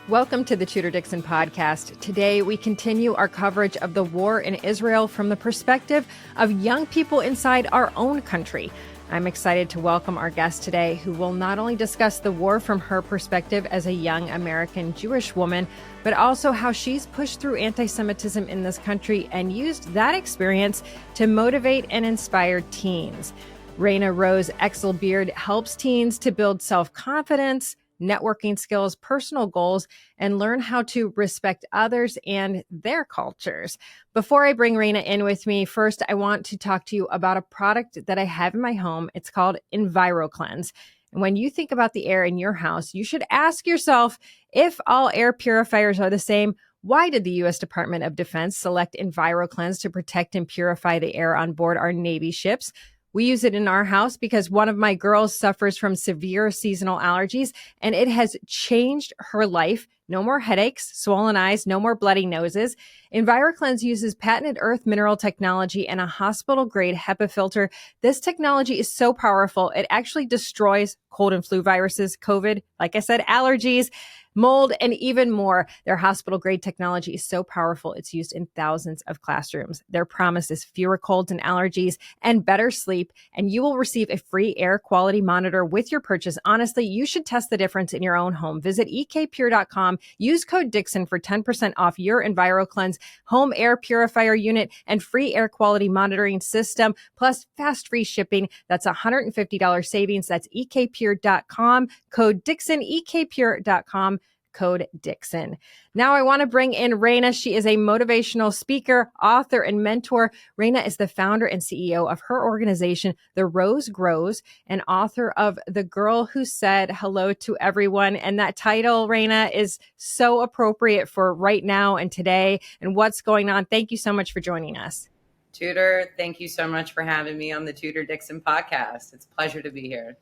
Welcome to the Tudor Dixon Podcast. Today, we continue our coverage of the war in Israel from the perspective of young people inside our own country. I'm excited to welcome our guest today, who will not only discuss the war from her perspective as a young American Jewish woman, but also how she's pushed through anti-Semitism in this country and used that experience to motivate and inspire teens. Rayna Rose Exelbierd helps teens to build self-confidence, networking skills, personal goals, and learn how to respect others and their cultures. Before I bring Raina in with me, first, I want to talk to you about a product that I have in my home. It's called EnviroCleanse. And when you think about the air in your house, you should ask yourself, if all air purifiers are the same, why did the U.S. Department of Defense select EnviroCleanse to protect and purify the air on board our Navy ships? We use it in our house because one of my girls suffers from severe seasonal allergies, and it has changed her life. No more headaches, swollen eyes, no more bloody noses. EnviroCleanse uses patented earth mineral technology and a hospital-grade HEPA filter. This technology is so powerful, it actually destroys cold and flu viruses, COVID, like I said, allergies, mold, and even more. Their hospital-grade technology is so powerful, it's used in thousands of classrooms. Their promise is fewer colds and allergies and better sleep, and you will receive a free air quality monitor with your purchase. Honestly, you should test the difference in your own home. Visit ekpure.com, use code Dixon for 10% off your EnviroCleanse home air purifier unit and free air quality monitoring system, plus fast free shipping. That's $150 savings. That's ekpure.com, code Dixon, ekpure.com, code Dixon. Now I want to bring in Raina. She is a motivational speaker, author, and mentor. Raina is the founder and CEO of her organization, The Rose Grows, and author of The Girl Who Said Hello to Everyone. And that title, Raina, is so appropriate for right now and today and what's going on. Thank you so much for joining us. Tudor, thank you so much for having me on the Tudor Dixon Podcast. It's a pleasure to be here.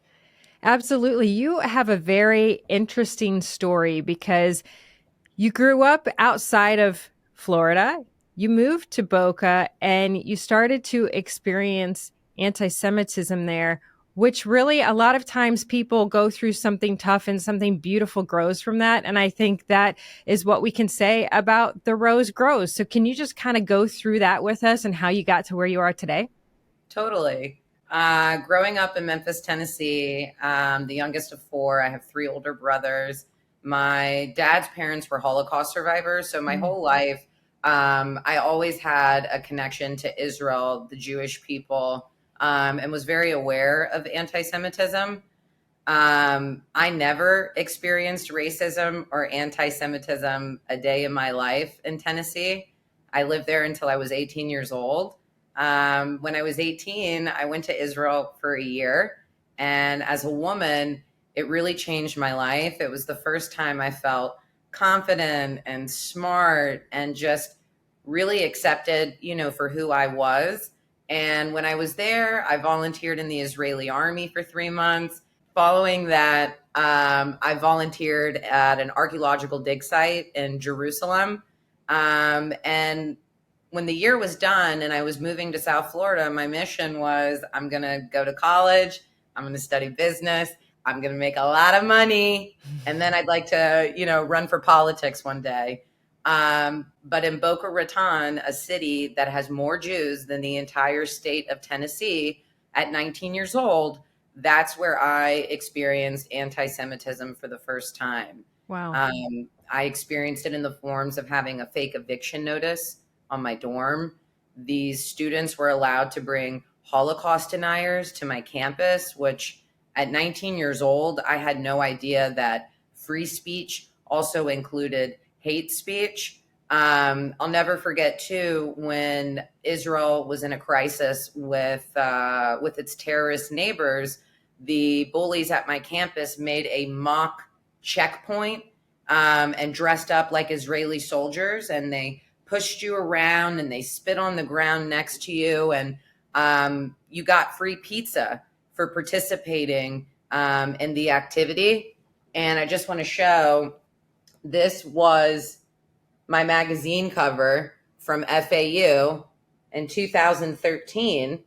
Absolutely. You have a very interesting story because you grew up outside of Florida, you moved to Boca, and you started to experience anti-Semitism there, which really a lot of times people go through something tough and something beautiful grows from that. And I think that is what we can say about The Rose Grows. So can you just kind of go through that with us and how you got to where you are today? Totally. Growing up in Memphis, Tennessee, the youngest of four, I have three older brothers. My dad's parents were Holocaust survivors. So my whole life, I always had a connection to Israel, the Jewish people, and was very aware of anti-Semitism. I never experienced racism or anti-Semitism a day in my life in Tennessee. I lived there until I was 18 years old. When I was 18, I went to Israel for a year. And as a woman, it really changed my life. It was the first time I felt confident and smart and just really accepted, for who I was. And when I was there, I volunteered in the Israeli army for 3 months. Following that, I volunteered at an archaeological dig site in Jerusalem. And when the year was done and I was moving to South Florida, my mission was I'm going to go to college. I'm going to study business. I'm going to make a lot of money. And then I'd like to, run for politics one day. But in Boca Raton, a city that has more Jews than the entire state of Tennessee, at 19 years old, that's where I experienced anti-Semitism for the first time. Wow. I experienced it in the forms of having a fake eviction notice on my dorm. These students were allowed to bring Holocaust deniers to my campus, which at 19 years old, I had no idea that free speech also included hate speech. I'll never forget too, when Israel was in a crisis with its terrorist neighbors, the bullies at my campus made a mock checkpoint and dressed up like Israeli soldiers, and they pushed you around and they spit on the ground next to you, and you got free pizza for participating in the activity. And I just want to show, this was my magazine cover from FAU in 2013.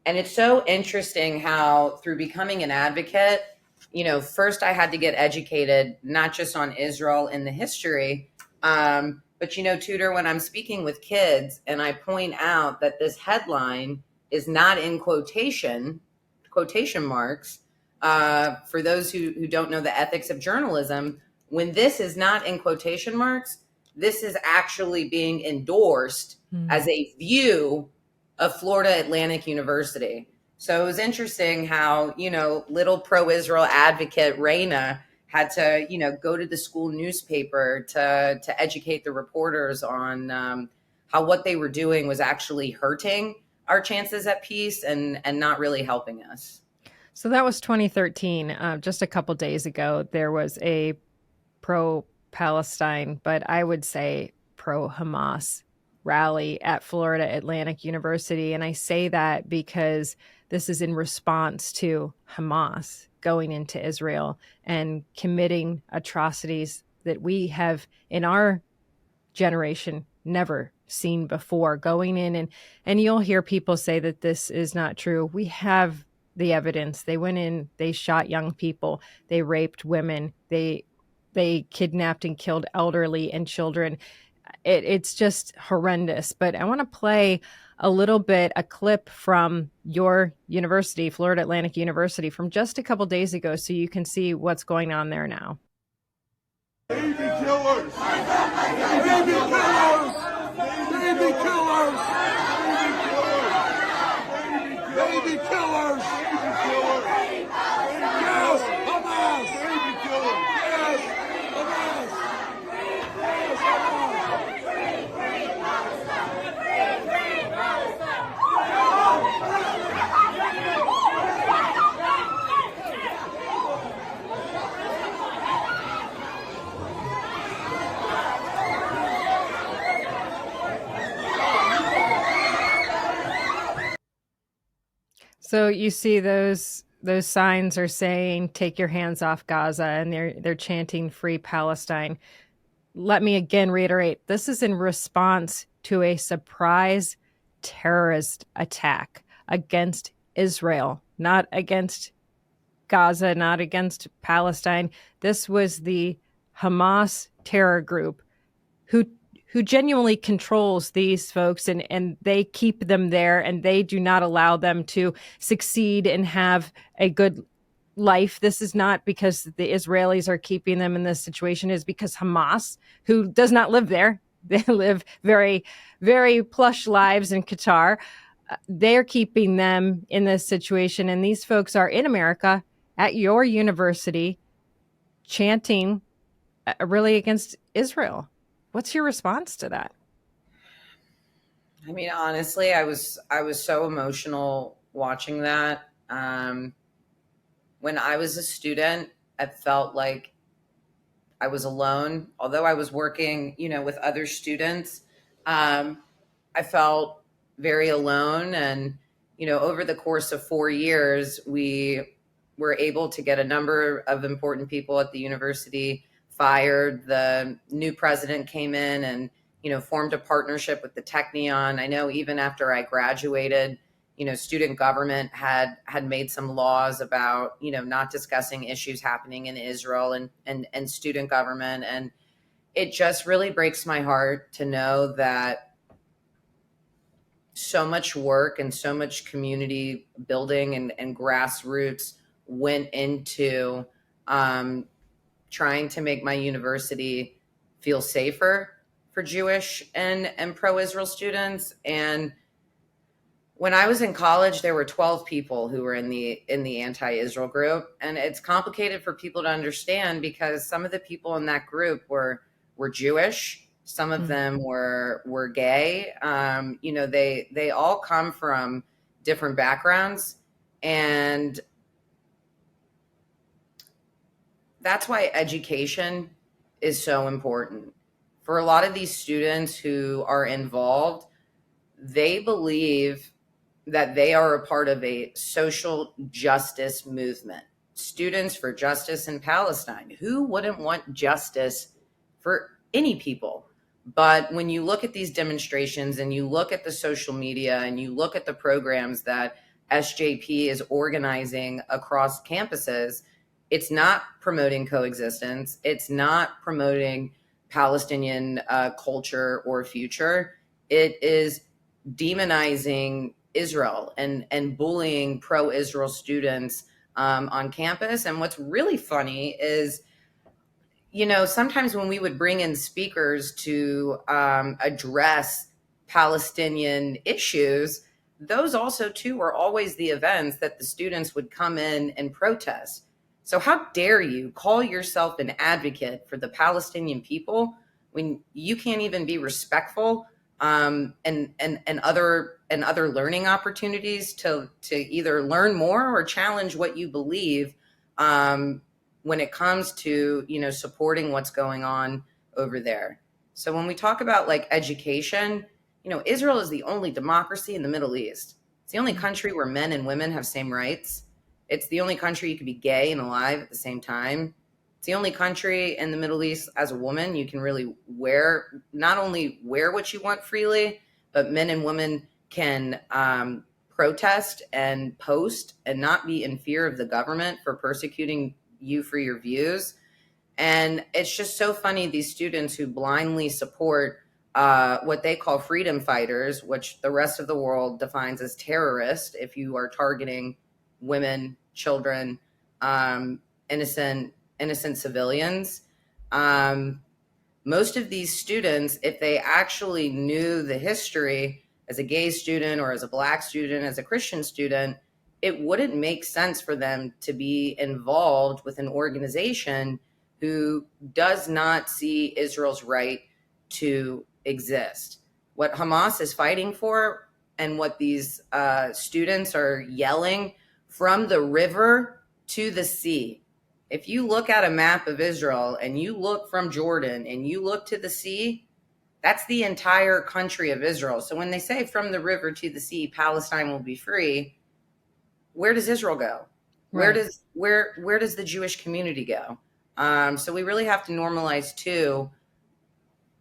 And it's so interesting how through becoming an advocate, first I had to get educated, not just on Israel and the history, but, Tudor, when I'm speaking with kids and I point out that this headline is not in quotation marks, for those who don't know the ethics of journalism, when this is not in quotation marks, this is actually being endorsed as a view of Florida Atlantic University. So it was interesting how, little pro-Israel advocate Raina had to, go to the school newspaper to educate the reporters on how what they were doing was actually hurting our chances at peace and not really helping us. So that was 2013. Just a couple days ago, there was a pro-Palestine, but I would say pro-Hamas rally at Florida Atlantic University. And I say that because this is in response to Hamas going into Israel and committing atrocities that we have in our generation never seen before, going in and you'll hear people say that this is not true. We have the evidence. They went in, they shot young people, they raped women, they kidnapped and killed elderly and children. It's just horrendous. But I want to play a clip from your university, Florida Atlantic University, from just a couple days ago, so you can see what's going on there now. Baby killers! Baby killers! Baby killers! Baby killers! Yes, Hamas! Baby killers! Yes, Hamas! Yes, Hamas! So you see those signs are saying, "Take your hands off Gaza," and they're chanting "Free Palestine." Let me again reiterate, this is in response to a surprise terrorist attack against Israel, not against Gaza, not against Palestine. This was the Hamas terror group who genuinely controls these folks, and they keep them there, and they do not allow them to succeed and have a good life. This is not because the Israelis are keeping them in this situation. It's because Hamas, who does not live there, they live very, very plush lives in Qatar. They're keeping them in this situation. And these folks are in America at your university chanting really against Israel. What's your response to that? I mean, honestly, I was so emotional watching that. When I was a student, I felt like I was alone. Although I was working, with other students, I felt very alone. And, over the course of 4 years, we were able to get a number of important people at the university fired. The new president came in and, formed a partnership with the Technion. I know even after I graduated, student government had made some laws about, not discussing issues happening in Israel and student government. And it just really breaks my heart to know that so much work and so much community building and grassroots went into trying to make my university feel safer for Jewish and pro-Israel students. And when I was in college, there were 12 people who were in the anti-Israel group. And it's complicated for people to understand because some of the people in that group were Jewish. Some of them were gay. They all come from different backgrounds. And that's why education is so important. For a lot of these students who are involved, they believe that they are a part of a social justice movement. Students for Justice in Palestine. Who wouldn't want justice for any people? But when you look at these demonstrations and you look at the social media and you look at the programs that SJP is organizing across campuses, It's not promoting coexistence. It's not promoting Palestinian culture or future. It is demonizing Israel and bullying pro-Israel students on campus. And what's really funny is, sometimes when we would bring in speakers to address Palestinian issues, those also too were always the events that the students would come in and protest. So how dare you call yourself an advocate for the Palestinian people when you can't even be respectful and other learning opportunities to either learn more or challenge what you believe when it comes to supporting what's going on over there. So when we talk about like education, Israel is the only democracy in the Middle East. It's the only country where men and women have same rights. It's the only country you can be gay and alive at the same time. It's the only country in the Middle East as a woman you can really not only wear what you want freely, but men and women can protest and post and not be in fear of the government for persecuting you for your views. And it's just so funny, these students who blindly support what they call freedom fighters, which the rest of the world defines as terrorists if you are targeting women, children, innocent civilians. Most of these students, if they actually knew the history as a gay student or as a Black student, as a Christian student, it wouldn't make sense for them to be involved with an organization who does not see Israel's right to exist. What Hamas is fighting for and what these students are yelling from the river to the sea. If you look at a map of Israel and you look from Jordan and you look to the sea, that's the entire country of Israel. So when they say from the river to the sea, Palestine will be free, where does Israel go? Right. Where does the Jewish community go? So we really have to normalize too.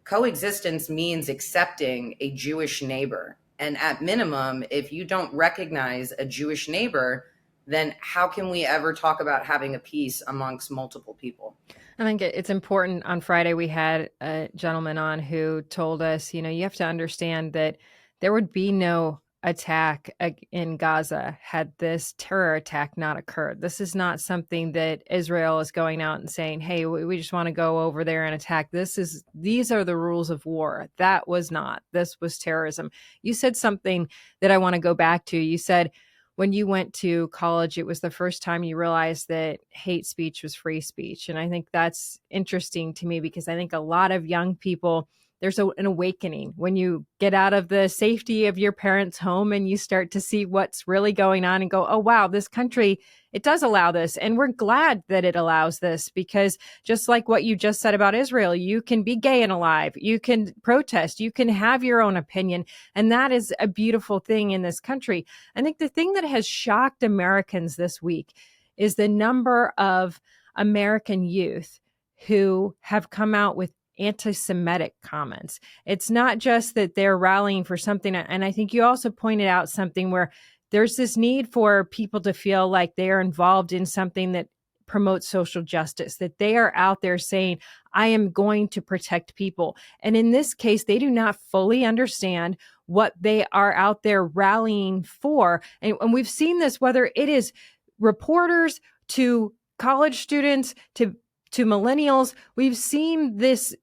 Coexistence means accepting a Jewish neighbor. And at minimum, if you don't recognize a Jewish neighbor, then how can we ever talk about having a peace amongst multiple people? I think it's important. On Friday, we had a gentleman on who told us, you have to understand that there would be no attack in Gaza had this terror attack not occurred. This is not something that Israel is going out and saying, hey, we just want to go over there and attack. These are the rules of war. That was not. This was terrorism. You said something that I want to go back to. You said when you went to college, it was the first time you realized that hate speech was free speech. And I think that's interesting to me because I think a lot of young people, there's an awakening when you get out of the safety of your parents' home and you start to see what's really going on and go, oh, wow, this country, it does allow this. And we're glad that it allows this because just like what you just said about Israel, you can be gay and alive, you can protest, you can have your own opinion. And that is a beautiful thing in this country. I think the thing that has shocked Americans this week is the number of American youth who have come out with anti-Semitic comments. It's not just that they're rallying for something. And I think you also pointed out something where there's this need for people to feel like they are involved in something that promotes social justice, that they are out there saying, I am going to protect people. And in this case, they do not fully understand what they are out there rallying for. And we've seen this, whether it is reporters to college students to millennials, we've seen this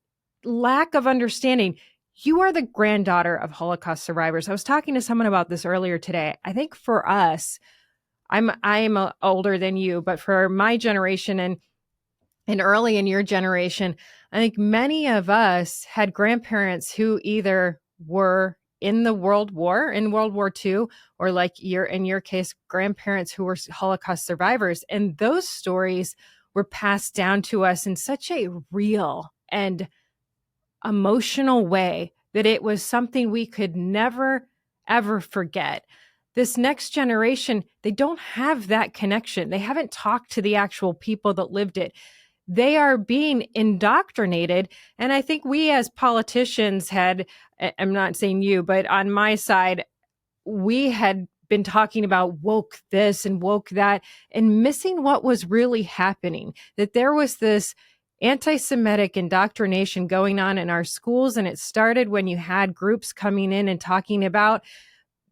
lack of understanding. You are the granddaughter of Holocaust survivors. I was talking to someone about this earlier today. I think for us, I'm older than you, but for my generation and early in your generation, I think many of us had grandparents who either were in World War II, or like in your case, grandparents who were Holocaust survivors. And those stories were passed down to us in such a real and emotional way that it was something we could never, ever forget. This next generation, they don't have that connection. They haven't talked to the actual people that lived it. They are being indoctrinated. And I think we as politicians I'm not saying you, but on my side, we had been talking about woke this and woke that and missing what was really happening, that there was this anti-Semitic indoctrination going on in our schools. And it started when you had groups coming in and talking about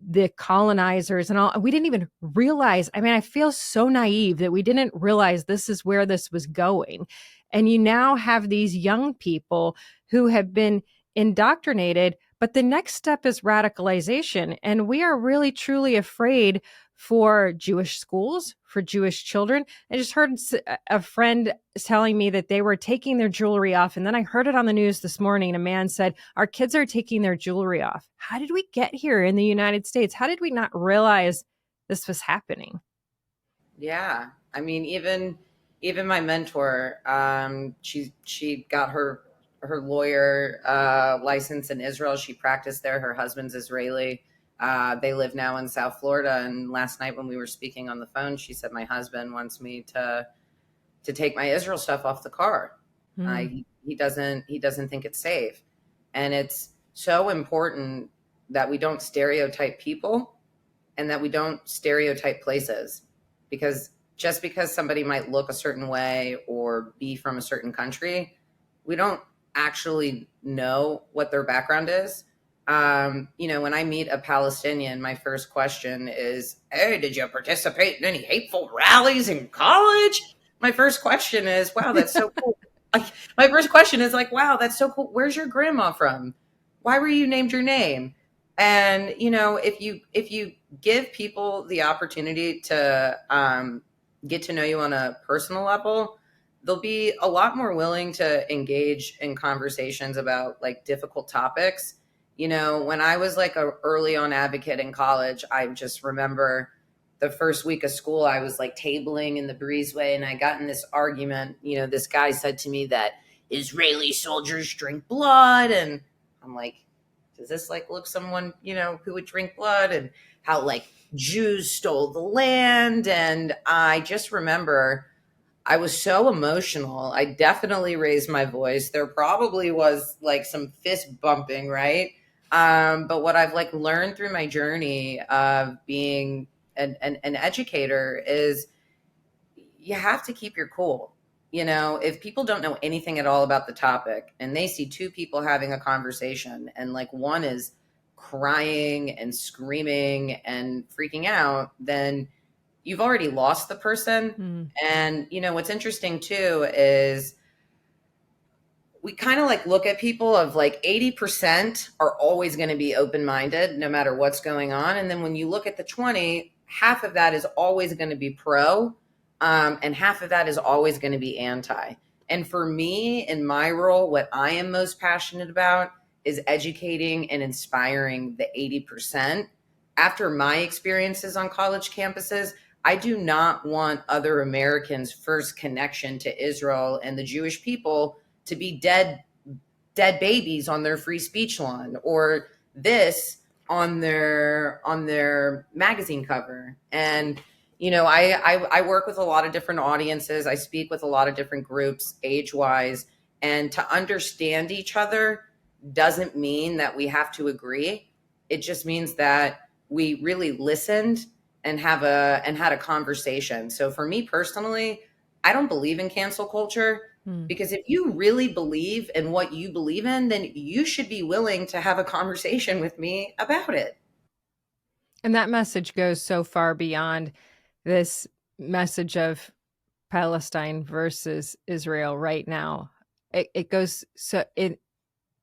the colonizers and all. We didn't even realize. I mean, I feel so naive that we didn't realize this is where this was going. And you now have these young people who have been indoctrinated, but the next step is radicalization. And we are really, truly afraid for Jewish schools, for Jewish children. I just heard a friend telling me that they were taking their jewelry off. And then I heard it on the news this morning. A man said, our kids are taking their jewelry off. How did we get here in the United States? How did we not realize this was happening? Yeah. I mean, even my mentor, she got her lawyer license in Israel. She practiced there. Her husband's Israeli. They live now in South Florida. And last night when we were speaking on the phone, she said, my husband wants me to take my Israel stuff off the car. He doesn't think it's safe. And it's so important that we don't stereotype people and that we don't stereotype places, because just because somebody might look a certain way or be from a certain country, we don't actually know what their background is. When I meet a Palestinian, my first question is, hey, did you participate in any hateful rallies in college? My first question is, wow, that's so cool. My first question is like, wow, that's so cool. Where's your grandma from? Why were you named your name? And, if you give people the opportunity to get to know you on a personal level, they'll be a lot more willing to engage in conversations about like difficult topics. When I was like a early on advocate in college, I just remember the first week of school, I was like tabling in the breezeway and I got in this argument. This guy said to me that Israeli soldiers drink blood. And I'm like, does this like look someone, who would drink blood, and how like Jews stole the land? And I just remember I was so emotional. I definitely raised my voice. There probably was like some fist bumping, right? But what I've like learned through my journey of being an educator is you have to keep your cool. If people don't know anything at all about the topic and they see two people having a conversation and like one is crying and screaming and freaking out, then you've already lost the person. And, what's interesting too is we kind of like look at people of like 80% are always going to be open-minded no matter what's going on. And then when you look at the 20, half of that is always going to be pro, and half of that is always going to be anti. And for me, in my role, what I am most passionate about is educating and inspiring the 80%. After my experiences on college campuses, I do not want other Americans' first connection to Israel and the Jewish people to be dead babies on their free speech lawn, or this on their magazine cover. And I work with a lot of different audiences. I speak with a lot of different groups age-wise, and to understand each other doesn't mean that we have to agree. It just means that we really listened and had a conversation. So for me personally, I don't believe in cancel culture, because if you really believe in what you believe in, then you should be willing to have a conversation with me about it. And that message goes so far beyond this message of Palestine versus Israel right now. It goes so in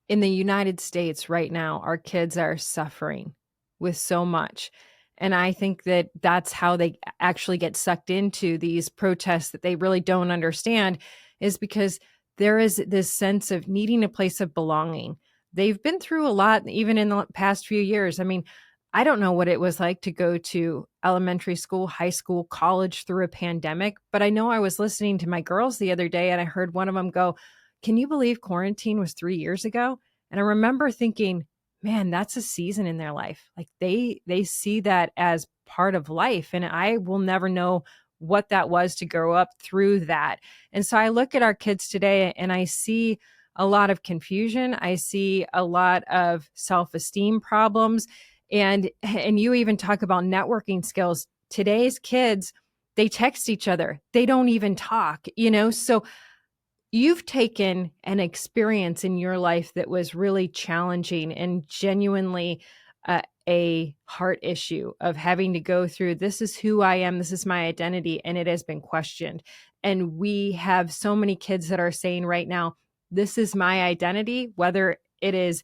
the United States right now, our kids are suffering with so much. And I think that that's how they actually get sucked into these protests that they really don't understand, is because there is this sense of needing a place of belonging. They've been through a lot, even in the past few years. I mean, I don't know what it was like to go to elementary school, high school, college through a pandemic, but I know I was listening to my girls the other day and I heard one of them go, "Can you believe quarantine was 3 years ago?" And I remember thinking, man, that's a season in their life. Like they see that as part of life. And I will never know what that was to grow up through that. And so I look at our kids today and I see a lot of confusion. I see a lot of self-esteem problems. And you even talk about networking skills. Today's kids, they text each other. They don't even talk, So you've taken an experience in your life that was really challenging and genuinely a heart issue of having to go through, this is who I am, this is my identity, and it has been questioned. And we have so many kids that are saying right now, this is my identity, whether it is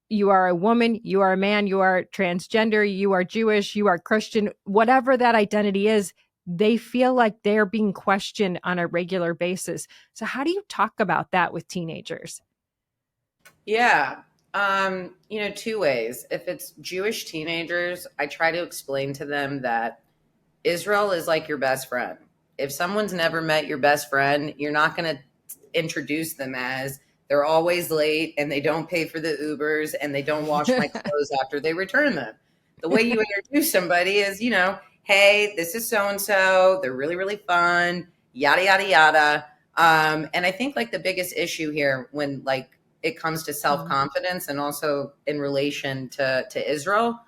you are a woman, you are a man, you are transgender, you are Jewish, you are Christian, whatever that identity is, they feel like they're being questioned on a regular basis. So how do you talk about that with teenagers? Yeah. Two ways. If it's Jewish teenagers, I try to explain to them that Israel is like your best friend. If someone's never met your best friend, you're not going to introduce them as they're always late and they don't pay for the Ubers and they don't wash my clothes after they return them. The way you introduce somebody is, hey, this is so-and-so. They're really, really fun, yada, yada, yada. And I think like the biggest issue here when like it comes to self-confidence and also in relation to Israel,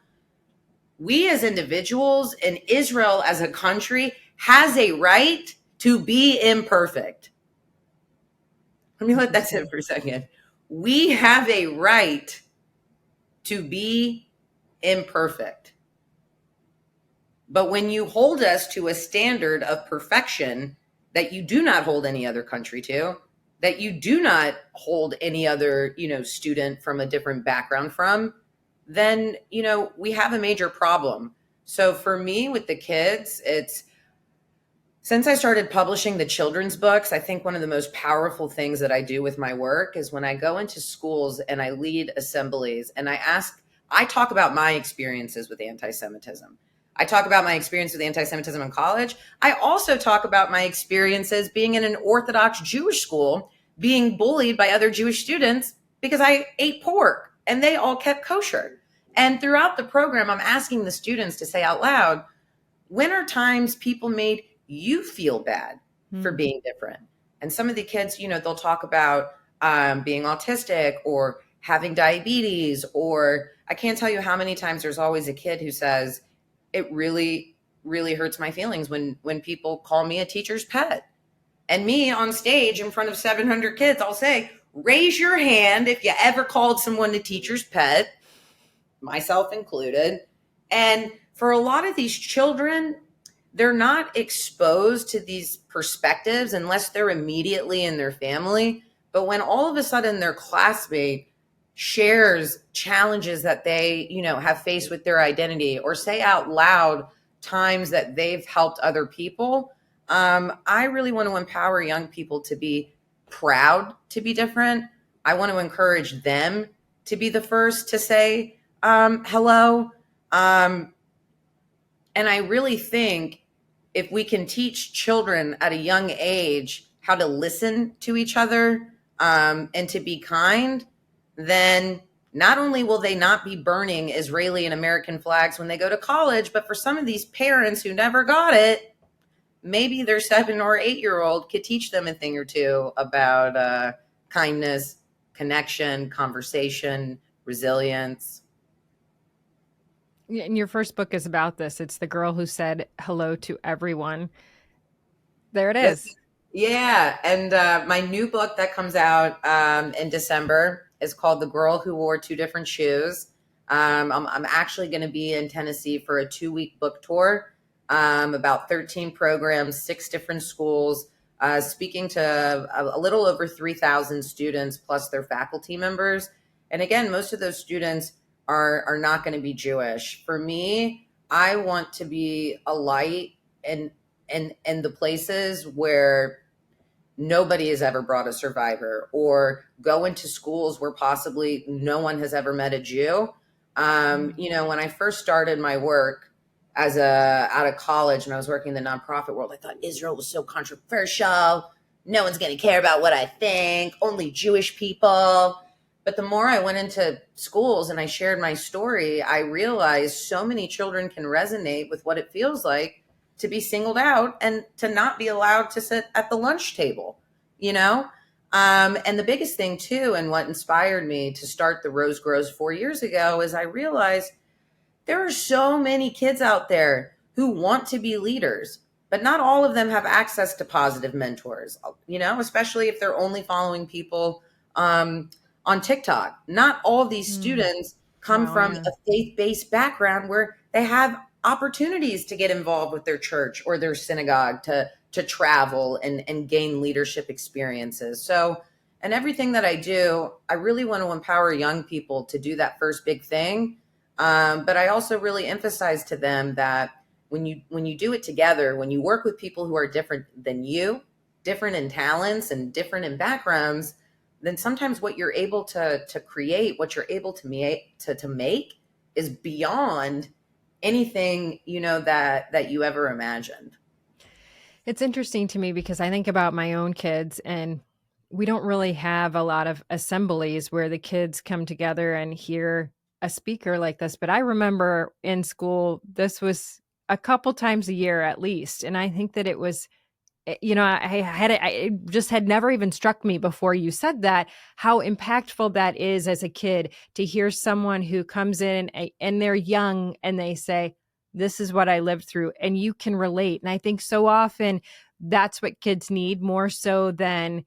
we as individuals and Israel as a country has a right to be imperfect. Let me let that sit for a second. We have a right to be imperfect. But when you hold us to a standard of perfection that you do not hold any other country to, that you do not hold any other, student from a different background from, then, we have a major problem. So for me with the kids, since I started publishing the children's books, I think one of the most powerful things that I do with my work is when I go into schools and I lead assemblies and I talk about my experiences with anti-Semitism. I talk about my experience with anti-Semitism in college. I also talk about my experiences being in an Orthodox Jewish school, being bullied by other Jewish students because I ate pork and they all kept kosher. And throughout the program, I'm asking the students to say out loud, when are times people made you feel bad for being different? And some of the kids, they'll talk about being autistic or having diabetes, or I can't tell you how many times there's always a kid who says, it really, really hurts my feelings when people call me a teacher's pet. And me on stage in front of 700 kids, I'll say, raise your hand if you ever called someone a teacher's pet, myself included. And for a lot of these children, they're not exposed to these perspectives unless they're immediately in their family. But when all of a sudden their classmate shares challenges that they, have faced with their identity, or say out loud times that they've helped other people, I really want to empower young people to be proud to be different. I want to encourage them to be the first to say hello. And I really think if we can teach children at a young age how to listen to each other and to be kind, then not only will they not be burning Israeli and American flags when they go to college, but for some of these parents who never got it, maybe their 7 or 8-year-old could teach them a thing or two about kindness, connection, conversation, resilience. And your first book is about this. It's the girl who said hello to everyone. There it is. Yeah. And my new book that comes out in December is called The Girl Who Wore Two Different Shoes. I'm actually going to be in Tennessee for a 2-week book tour, about 13 programs, 6 different schools, speaking to a little over 3,000 students plus their faculty members. And again, most of those students are not going to be Jewish. For me, I want to be a light in the places where nobody has ever brought a survivor, or go into schools where possibly no one has ever met a Jew. When I first started my work out of college and I was working in the nonprofit world, I thought Israel was so controversial. No one's going to care about what I think, only Jewish people. But the more I went into schools and I shared my story, I realized so many children can resonate with what it feels like to be singled out and to not be allowed to sit at the lunch table, And the biggest thing too, and what inspired me to start the Rose Grows 4 years ago, is I realized There are so many kids out there who want to be leaders, but not all of them have access to positive mentors, especially if they're only following people on TikTok. Not all of these students come Wow, from yeah. a faith-based background where they have opportunities to get involved with their church or their synagogue, to travel and gain leadership experiences. So, and everything that I do, I really want to empower young people to do that first big thing. But I also really emphasize to them that when you do it together, when you work with people who are different than you, different in talents and different in backgrounds, then sometimes what you're able to create, what you're able to make is beyond anything, that you ever imagined. It's interesting to me because I think about my own kids, and we don't really have a lot of assemblies where the kids come together and hear a speaker like this. But I remember in school, this was a couple times a year at least. And I think that it was, it just had never even struck me before you said that, how impactful that is as a kid to hear someone who comes in and they're young and they say, this is what I lived through, and you can relate. And I think so often that's what kids need more so than,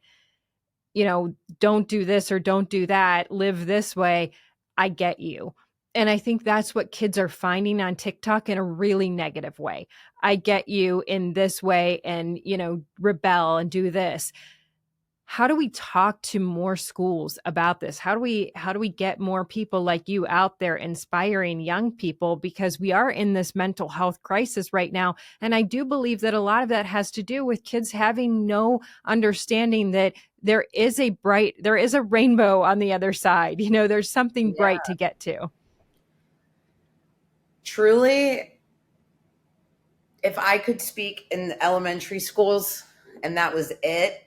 don't do this or don't do that, live this way. I get you. And I think that's what kids are finding on TikTok in a really negative way. I get you in this way and, rebel and do this. How do we talk to more schools about this? How do we get more people like you out there inspiring young people? Because we are in this mental health crisis right now. And I do believe that a lot of that has to do with kids having no understanding that there is a rainbow on the other side. There's something bright to get to. Truly, if I could speak in elementary schools and that was it,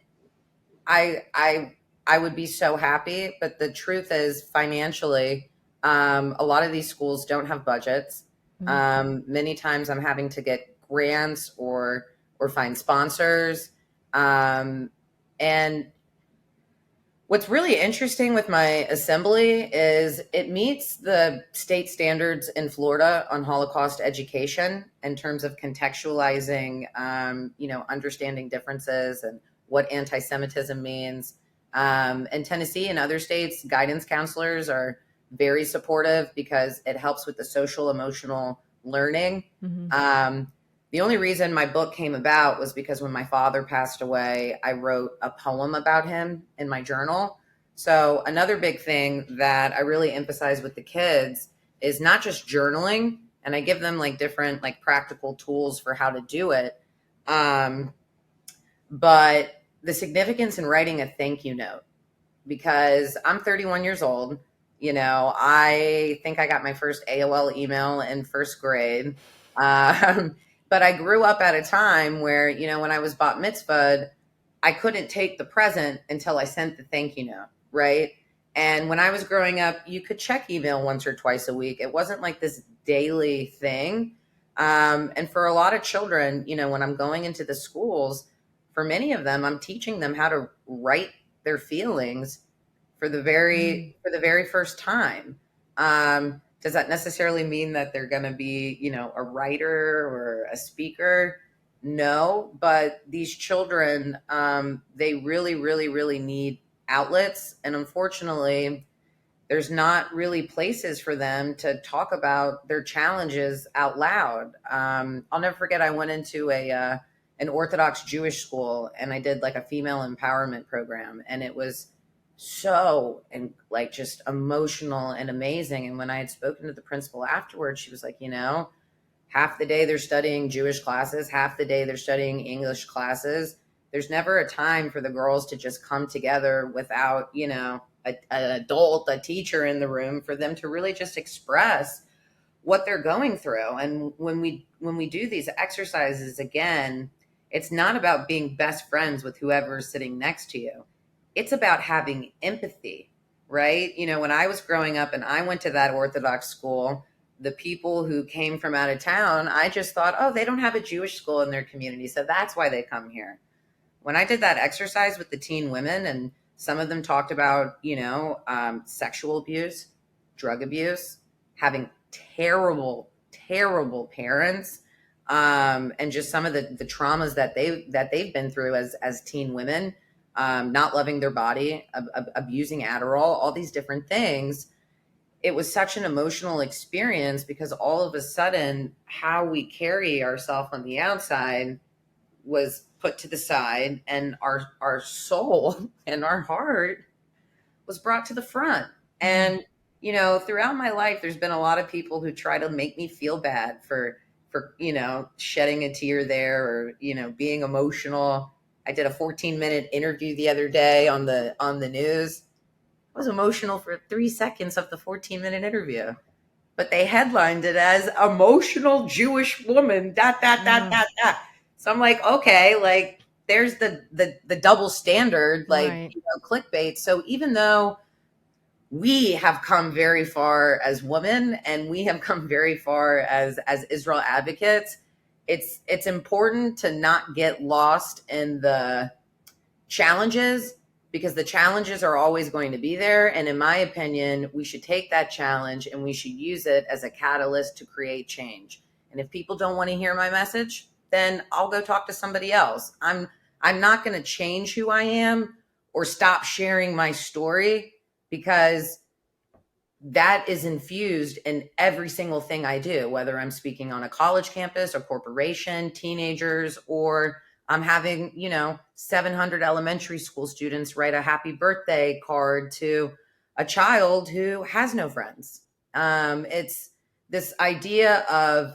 I would be so happy. But the truth is, financially, a lot of these schools don't have budgets. Many times I'm having to get grants or find sponsors. And what's really interesting with my assembly is it meets the state standards in Florida on Holocaust education in terms of contextualizing, understanding differences and what anti-Semitism means. In Tennessee and other states, guidance counselors are very supportive because it helps with the social emotional learning. The only reason my book came about was because when my father passed away, I wrote a poem about him in my journal. So another big thing that I really emphasize with the kids is not just journaling, and I give them different practical tools for how to do it. But the significance in writing a thank you note, because I'm 31 years old. I think I got my first AOL email in first grade. But I grew up at a time where, when I was bat mitzvahed, I couldn't take the present until I sent the thank you note, right? And when I was growing up, you could check email once or twice a week. It wasn't like this daily thing. And for a lot of children, when I'm going into the schools, for many of them, I'm teaching them how to write their feelings for the very first time. Does that necessarily mean that they're going to be, a writer or a speaker? No, but these children, they really, really, really need outlets. And unfortunately, there's not really places for them to talk about their challenges out loud. I'll never forget, I went into an Orthodox Jewish school and I did a female empowerment program, and it was so just emotional and amazing. And when I had spoken to the principal afterwards, she was like, half the day they're studying Jewish classes, half the day they're studying English classes. There's never a time for the girls to just come together without, an adult, a teacher in the room for them to really just express what they're going through. And when we do these exercises, again, it's not about being best friends with whoever's sitting next to you. It's about having empathy, right? When I was growing up and I went to that Orthodox school, the people who came from out of town, I just thought, oh, they don't have a Jewish school in their community, so that's why they come here. When I did that exercise with the teen women, and some of them talked about, sexual abuse, drug abuse, having terrible, terrible parents, and just some of the traumas that they've been through as teen women, not loving their body, abusing Adderall, all these different things. It was such an emotional experience because all of a sudden how we carry ourselves on the outside was put to the side, and our soul and our heart was brought to the front. And throughout my life, there's been a lot of people who try to make me feel bad for shedding a tear there, or being emotional. I did a 14-minute interview the other day on the news. I was emotional for 3 seconds of the 14-minute interview, but they headlined it as "emotional Jewish woman." ... So I'm like, okay, like there's the double standard, like Right. clickbait. So even though we have come very far as women, and we have come very far as Israel advocates, it's important to not get lost in the challenges, because the challenges are always going to be there. And in my opinion, we should take that challenge and we should use it as a catalyst to create change. And if people don't want to hear my message, then I'll go talk to somebody else. I'm not going to change who I am or stop sharing my story, because that is infused in every single thing I do, whether I'm speaking on a college campus, a corporation, teenagers, or I'm having, 700 elementary school students write a happy birthday card to a child who has no friends. It's this idea of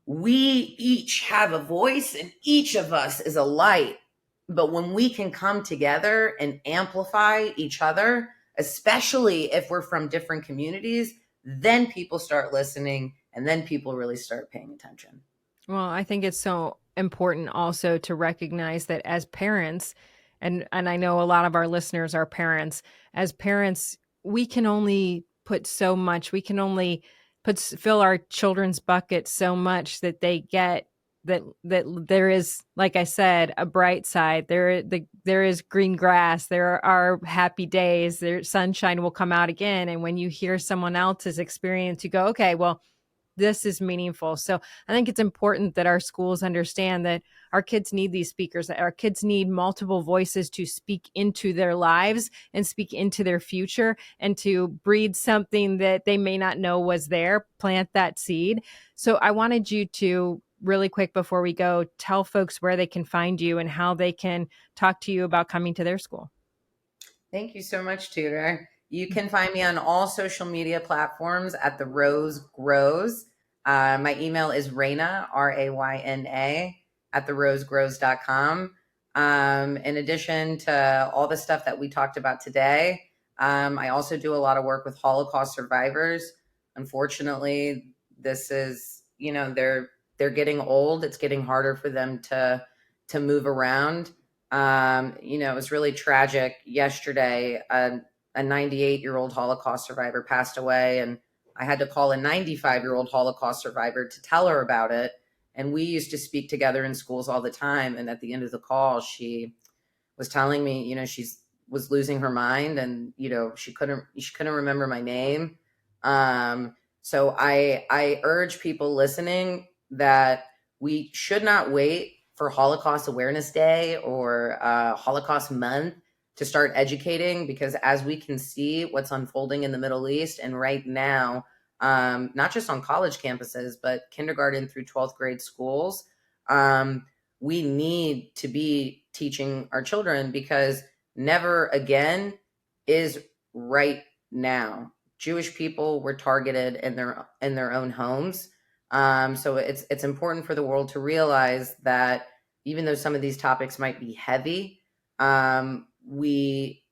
we each have a voice and each of us is a light. But when we can come together and amplify each other, especially if we're from different communities, then people start listening, and then people really start paying attention. Well, I think it's so important also to recognize that as parents, and I know a lot of our listeners are parents, as parents, we can only put so much, we can only fill our children's bucket so much that they get that there is, like I said, a bright side. There is green grass. There are happy days. There sunshine will come out again. And when you hear someone else's experience, you go, okay, well, this is meaningful. So I think it's important that our schools understand that our kids need these speakers, that our kids need multiple voices to speak into their lives and speak into their future, and to breed something that they may not know was there, plant that seed. So I wanted you to, really quick before we go, tell folks where they can find you and how they can talk to you about coming to their school. Thank you so much, Tudor. You can find me on all social media platforms at The Rose Grows. My email is Raina, Rayna, at therosegrows.com. In addition to all the stuff that we talked about today, I also do a lot of work with Holocaust survivors. Unfortunately, this is, they're getting old. It's getting harder for them to move around. It was really tragic. Yesterday, a 98-year-old Holocaust survivor passed away, and I had to call a 95-year-old Holocaust survivor to tell her about it. And we used to speak together in schools all the time. And at the end of the call, she was telling me, she was losing her mind, and, she couldn't remember my name. So I urge people listening that we should not wait for Holocaust Awareness Day or Holocaust Month to start educating, because as we can see what's unfolding in the Middle East, and right now, not just on college campuses, but kindergarten through 12th grade schools, we need to be teaching our children, because never again is right now. Jewish people were targeted in their own homes. So it's important for the world to realize that even though some of these topics might be heavy, we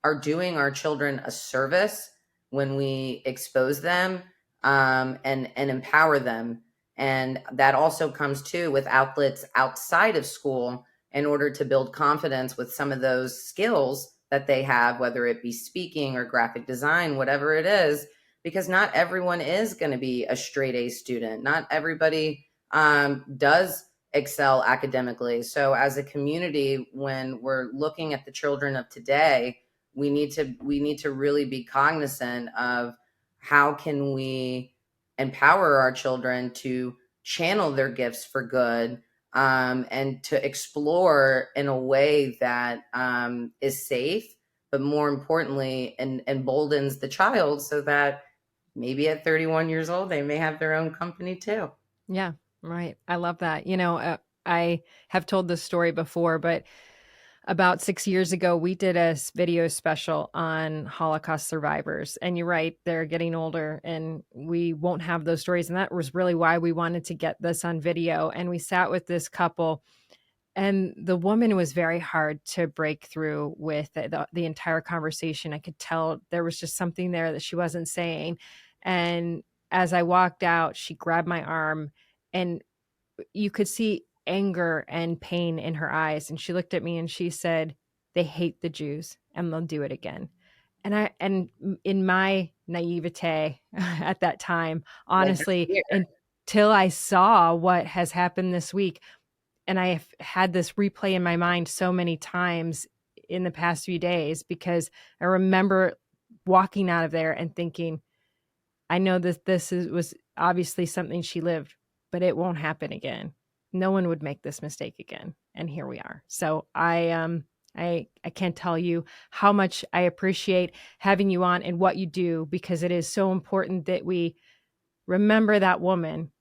are doing our children a service when we expose them, and empower them. And that also comes too with outlets outside of school, in order to build confidence with some of those skills that they have, whether it be speaking or graphic design, whatever it is, because not everyone is going to be a straight A student. Not everybody does excel academically. So as a community, when we're looking at the children of today, we need to really be cognizant of how can we empower our children to channel their gifts for good, and to explore in a way that is safe, but more importantly, emboldens the child so that maybe at 31 years old, they may have their own company too. Yeah, right. I love that. I have told this story before, but about 6 years ago, we did a video special on Holocaust survivors. And you're right, they're getting older and we won't have those stories. And that was really why we wanted to get this on video. And we sat with this couple, and the woman was very hard to break through with the entire conversation. I could tell there was just something there that she wasn't saying. And as I walked out, she grabbed my arm, and you could see anger and pain in her eyes. And she looked at me and she said, "They hate the Jews and they'll do it again." And in my naivete at that time, honestly, until I saw what has happened this week, and I have had this replay in my mind so many times in the past few days, because I remember walking out of there and thinking, I know that was obviously something she lived, but it won't happen again. No one would make this mistake again. And here we are. So I can't tell you how much I appreciate having you on and what you do, because it is so important that we remember that woman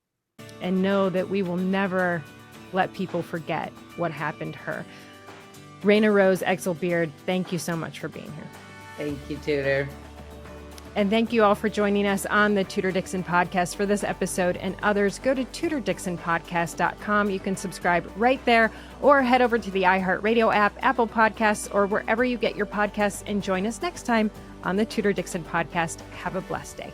and know that we will never let people forget what happened to her. Rayna Rose Exelbierd, thank you so much for being here. Thank you, Tudor. And thank you all for joining us on the Tudor Dixon Podcast for this episode and others. Go to TudorDixonPodcast.com. You can subscribe right there, or head over to the iHeartRadio app, Apple Podcasts, or wherever you get your podcasts, and join us next time on the Tudor Dixon Podcast. Have a blessed day.